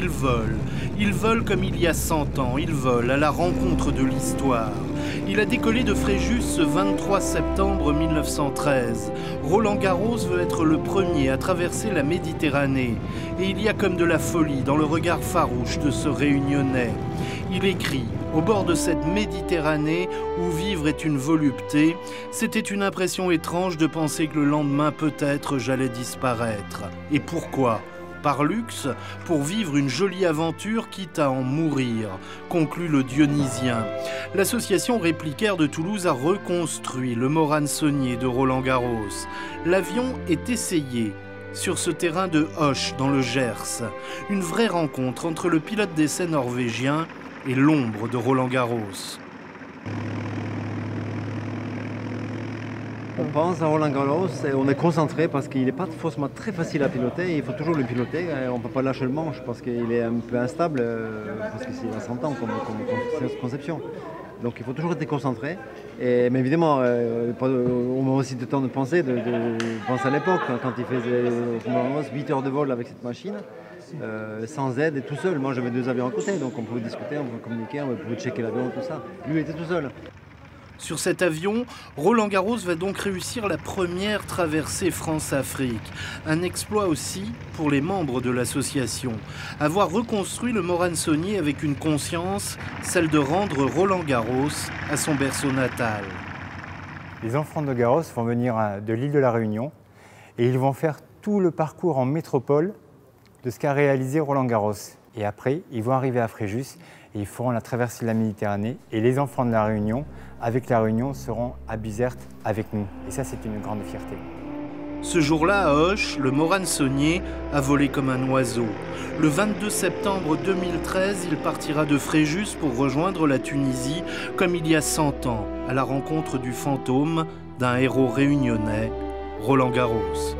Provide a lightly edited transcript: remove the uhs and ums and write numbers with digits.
Ils volent comme il y a 100 ans, ils volent à la rencontre de l'histoire. Il a décollé de Fréjus ce 23 septembre 1913. Roland Garros veut être le premier à traverser la Méditerranée. Et il y a comme de la folie dans le regard farouche de ce Réunionnais. Il écrit « Au bord de cette Méditerranée où vivre est une volupté, c'était une impression étrange de penser que le lendemain peut-être j'allais disparaître. Et pourquoi ? Par luxe, pour vivre une jolie aventure quitte à en mourir », conclut le Dionysien. L'association réplicaire de Toulouse a reconstruit le Morane-Saunier de Roland Garros. L'avion est essayé sur ce terrain de Auch dans le Gers. Une vraie rencontre entre le pilote d'essai norvégien et l'ombre de Roland Garros. On pense à Roland Garros et on est concentré parce qu'il n'est pas forcément très facile à piloter. Il faut toujours le piloter. On ne peut pas lâcher le manche parce qu'il est un peu instable, parce que c'est à 100 ans comme conception. Donc il faut toujours être concentré. Mais évidemment, on a aussi le temps de penser, penser à l'époque, quand il faisait 8 heures de vol avec cette machine, sans aide et tout seul. Moi j'avais 2 avions à côté, donc on pouvait discuter, on pouvait communiquer, on pouvait checker l'avion, tout ça. Lui il était tout seul. Sur cet avion, Roland Garros va donc réussir la première traversée France-Afrique. Un exploit aussi pour les membres de l'association. Avoir reconstruit le Morane-Saunier avec une conscience, celle de rendre Roland Garros à son berceau natal. Les enfants de Garros vont venir de l'île de la Réunion et ils vont faire tout le parcours en métropole de ce qu'a réalisé Roland Garros. Et après, ils vont arriver à Fréjus et ils feront la traversée de la Méditerranée. Et les enfants de la Réunion, avec la Réunion, seront à Bizerte avec nous. Et ça, c'est une grande fierté. Ce jour-là, à Auch, le Morane-Saunier a volé comme un oiseau. Le 22 septembre 2013, il partira de Fréjus pour rejoindre la Tunisie, comme il y a 100 ans, à la rencontre du fantôme d'un héros réunionnais, Roland Garros.